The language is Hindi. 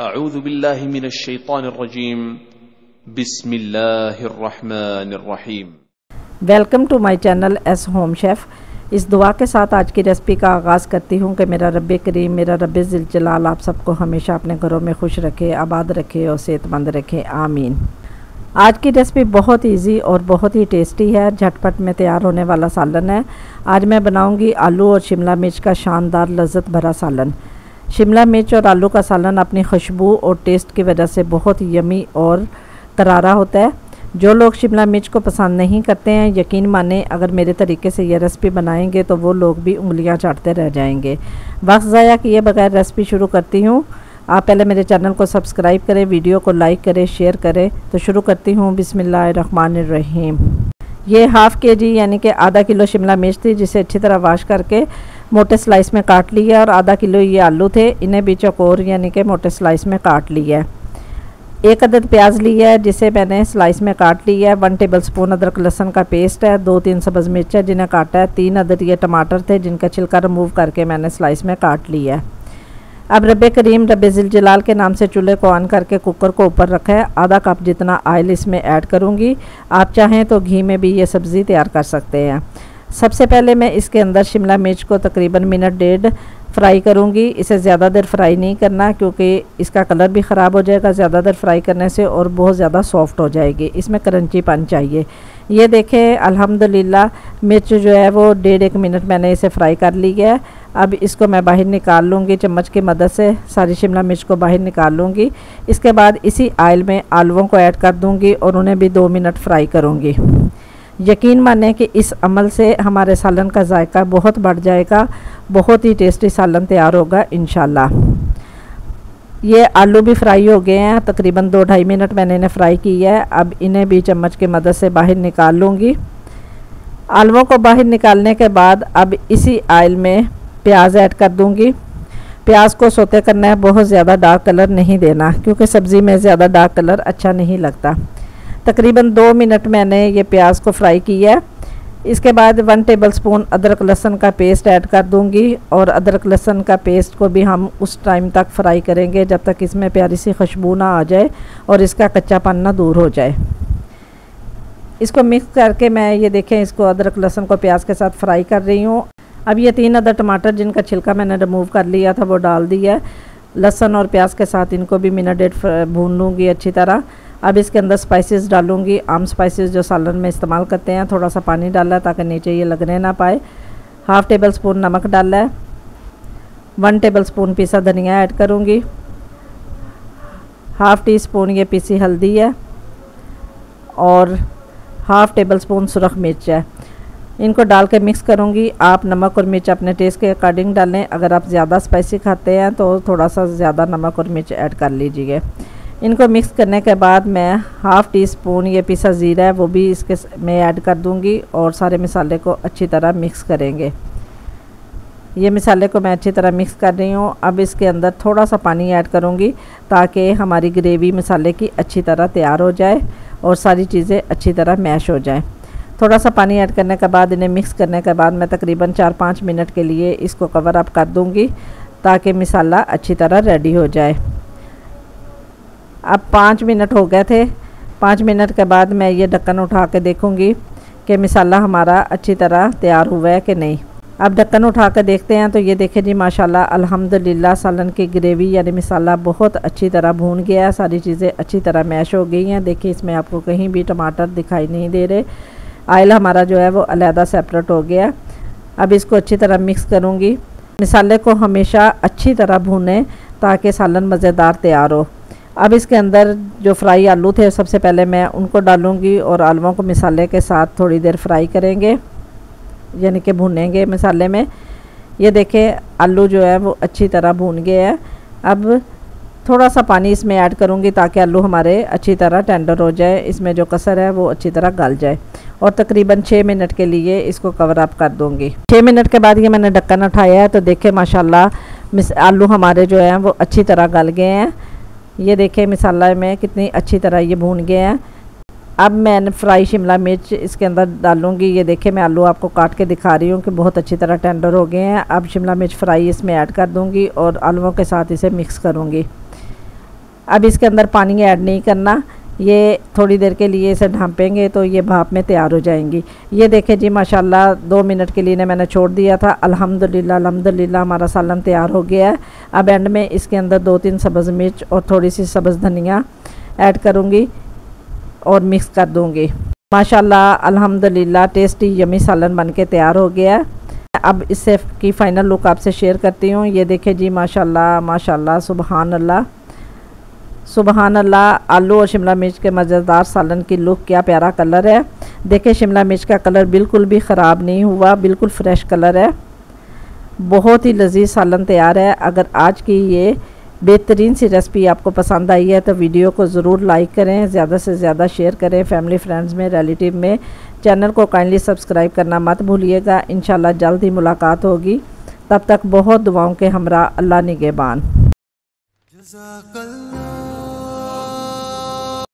अऊज़ु बिल्लाहि मिनश्शैतानिर्रजीम बिस्मिल्लाहिर्रहमानिर्रहीम। Welcome to my channel S home chef. इस दुआ के साथ आज की रेसिपी का आगाज़ करती हूँ कि मेरा रब्बे करीम, मेरा रब्बे ज़िल जलाल आप सबको हमेशा अपने घरों में खुश रखे, आबाद रखे और सेहतमंद रखे, आमीन। आज की रेसिपी बहुत इजी और बहुत ही टेस्टी है, झटपट में तैयार होने वाला सालन है। आज मैं बनाऊंगी आलू और शिमला मिर्च का शानदार लज़्ज़त भरा सालन। शिमला मिर्च और आलू का सालन अपनी खुशबू और टेस्ट की वजह से बहुत यमी और करारा होता है। जो लोग शिमला मिर्च को पसंद नहीं करते हैं, यकीन माने अगर मेरे तरीके से ये रेसिपी बनाएंगे तो वो लोग भी उंगलियां चाटते रह जाएंगे। वक्त ज़ाया किए बगैर रेसिपी शुरू करती हूँ। आप पहले मेरे चैनल को सब्सक्राइब करें, वीडियो को लाइक करें, शेयर करें। तो शुरू करती हूँ। बिस्मिल्लाहिर्रहमानिर्रहीम। ये हाफ़ केजी यानी कि आधा किलो शिमला मिर्च थी, जिसे अच्छी तरह वाश करके मोटे स्लाइस में काट लिया। और आधा किलो ये आलू थे, इन्हें भी चौकोर यानी कि मोटे स्लाइस में काट लिया है। एक अदद प्याज लिया है, जिसे मैंने स्लाइस में काट लिया है। 1 टेबलस्पून अदरक लहसुन का पेस्ट है। 2-3 सब्ज़ मिर्च है जिन्हें काटा है। 3 अदद ये टमाटर थे जिनका छिलका रिमूव करके मैंने स्लाइस में काट लिया है। अब रब्बे करीम, रब्बे ज़िल जलाल के नाम से चूल्हे को ऑन करके कुकर को ऊपर रखा है। आधा कप जितना ऑयल इसमें ऐड करूँगी। आप चाहें तो घी में भी ये सब्ज़ी तैयार कर सकते हैं। सबसे पहले मैं इसके अंदर शिमला मिर्च को तकरीबन मिनट डेढ़ फ्राई करूँगी। इसे ज़्यादा देर फ्राई नहीं करना, क्योंकि इसका कलर भी ख़राब हो जाएगा ज़्यादा देर फ्राई करने से, और बहुत ज़्यादा सॉफ्ट हो जाएगी। इसमें क्रंचीपन चाहिए। ये देखें, अल्हम्दुलिल्लाह मिर्च जो है वो 1.5 मिनट मैंने इसे फ्राई कर ली है। अब इसको मैं बाहर निकाल लूँगी, चम्मच की मदद से सारी शिमला मिर्च को बाहर निकाल लूँगी। इसके बाद इसी ऑयल में आलूओं को ऐड कर दूँगी और उन्हें भी 2 मिनट फ्राई करूँगी। यकीन माने कि इस अमल से हमारे सालन का जायका बहुत बढ़ जाएगा। बहुत ही टेस्टी सालन तैयार होगा इंशाल्लाह। ये आलू भी फ्राई हो गए हैं, तकरीबन 2-2.5 मिनट मैंने इन्हें फ्राई किया है। अब इन्हें भी चम्मच की मदद से बाहर निकाल लूँगी। आलूओं को बाहर निकालने के बाद अब इसी ऑयल में प्याज ऐड कर दूँगी। प्याज को सोते करना है, बहुत ज़्यादा डार्क कलर नहीं देना, क्योंकि सब्ज़ी में ज़्यादा डार्क कलर अच्छा नहीं लगता। तकरीबन 2 मिनट मैंने ये प्याज को फ्राई किया है। इसके बाद 1 टेबलस्पून अदरक लहसुन का पेस्ट ऐड कर दूंगी, और अदरक लहसुन का पेस्ट को भी हम उस टाइम तक फ्राई करेंगे जब तक इसमें प्यारी सी खुशबू ना आ जाए और इसका कच्चापन ना दूर हो जाए। इसको मिक्स करके मैं ये देखें, इसको अदरक लहसुन को प्याज के साथ फ्राई कर रही हूँ। अब ये 3 अदद टमाटर जिनका छिलका मैंने रिमूव कर लिया था वो डाल दिया है। लहसुन और प्याज के साथ इनको भी मिनट डेढ़ भून लूँगी अच्छी तरह। अब इसके अंदर स्पाइसेस डालूंगी, आम स्पाइसेस जो सालन में इस्तेमाल करते हैं। थोड़ा सा पानी डाला है ताकि नीचे ये लगने ना पाए। 1/2 टेबलस्पून नमक डाला है। 1 टेबलस्पून पिसा धनिया ऐड करूंगी। 1/2 टीस्पून ये पिसी हल्दी है, और 1/2 टेबलस्पून सुरख मिर्च है। इनको डाल के मिक्स करूंगी। आप नमक और मिर्च अपने टेस्ट के अकॉर्डिंग डालें। अगर आप ज़्यादा स्पाइसी खाते हैं तो थोड़ा सा ज़्यादा नमक और मिर्च ऐड कर लीजिए। इनको मिक्स करने के बाद मैं 1/2 टीस्पून ये पिसा ज़ीरा है वो भी इसके में ऐड कर दूंगी, और सारे मसाले को अच्छी तरह मिक्स करेंगे। ये मसाले को मैं अच्छी तरह मिक्स कर रही हूँ। अब इसके अंदर थोड़ा सा पानी ऐड करूँगी ताकि हमारी ग्रेवी मसाले की अच्छी तरह तैयार हो जाए और सारी चीज़ें अच्छी तरह मैश हो जाएँ। थोड़ा सा पानी ऐड करने के बाद इन्हें मिक्स करने के बाद मैं तकरीबन 4-5 मिनट के लिए इसको कवर अप कर दूँगी ताकि मसाला अच्छी तरह रेडी हो जाए। अब 5 मिनट हो गए थे। 5 मिनट के बाद मैं ये ढक्कन उठा के देखूँगी कि मसाला हमारा अच्छी तरह तैयार हुआ है कि नहीं। अब ढक्कन उठा कर देखते हैं तो ये देखें जी, माशाल्लाह अल्हम्दुलिल्लाह सालन की ग्रेवी यानी मसाला बहुत अच्छी तरह भून गया है। सारी चीज़ें अच्छी तरह मैश हो गई हैं। देखिए, इसमें आपको कहीं भी टमाटर दिखाई नहीं दे रहे। ऑयल हमारा जो है वो अलहदा सेपरेट हो गया। अब इसको अच्छी तरह मिक्स करूँगी। मसाले को हमेशा अच्छी तरह भूनें ताकि सालन मज़ेदार तैयार हो। अब इसके अंदर जो फ्राई आलू थे सबसे पहले मैं उनको डालूंगी, और आलूओं को मसाले के साथ थोड़ी देर फ्राई करेंगे, यानी कि भूनेंगे मसाले में। ये देखें, आलू जो है वो अच्छी तरह भून गए हैं। अब थोड़ा सा पानी इसमें ऐड करूंगी ताकि आलू हमारे अच्छी तरह टेंडर हो जाए, इसमें जो कसर है वो अच्छी तरह गल जाए। और तकरीबन 6 मिनट के लिए इसको कवर अप कर दूंगी। 6 मिनट के बाद ये मैंने ढक्कन उठाया है तो देखें माशाल्लाह आलू हमारे जो हैं वो अच्छी तरह गल गए हैं। ये देखें मसाला में कितनी अच्छी तरह ये भून गए हैं। अब मैं फ्राई शिमला मिर्च इसके अंदर डालूंगी। ये देखें, मैं आलू आपको काट के दिखा रही हूँ कि बहुत अच्छी तरह टेंडर हो गए हैं। अब शिमला मिर्च फ्राई इसमें ऐड कर दूंगी और आलूओं के साथ इसे मिक्स करूँगी। अब इसके अंदर पानी ऐड नहीं करना, ये थोड़ी देर के लिए इसे ढांपेंगे तो ये भाप में तैयार हो जाएंगी। ये देखें जी माशाल्लाह 2 मिनट के लिए मैंने छोड़ दिया था। अल्हम्दुलिल्लाह हमारा सालन तैयार हो गया है। अब एंड में इसके अंदर 2-3 सब्ज़ मिर्च और थोड़ी सी सब्ज़ धनिया ऐड करूँगी और मिक्स कर दूँगी। माशाल्लाह अल्हम्दुलिल्लाह टेस्टी यमी सालन बन के तैयार हो गया है। अब इससे की फ़ाइनल लुक आपसे शेयर करती हूँ। ये देखें जी माशाल्लाह सुबहान अल्लाह सुबहान अल्लाह। आलू और शिमला मिर्च के मज़ेदार सालन की लुक, क्या प्यारा कलर है। देखें शिमला मिर्च का कलर बिल्कुल भी ख़राब नहीं हुआ, बिल्कुल फ्रेश कलर है। बहुत ही लजीज सालन तैयार है। अगर आज की ये बेहतरीन सी रेसिपी आपको पसंद आई है तो वीडियो को ज़रूर लाइक करें, ज़्यादा से ज़्यादा शेयर करें फैमिली फ्रेंड्स में, रिलेटिव में। चैनल को काइंडली सब्सक्राइब करना मत भूलिएगा। इंशाल्लाह जल्द ही मुलाकात होगी। तब तक बहुत दुआओं के हमरा, अल्लाह निगहबान।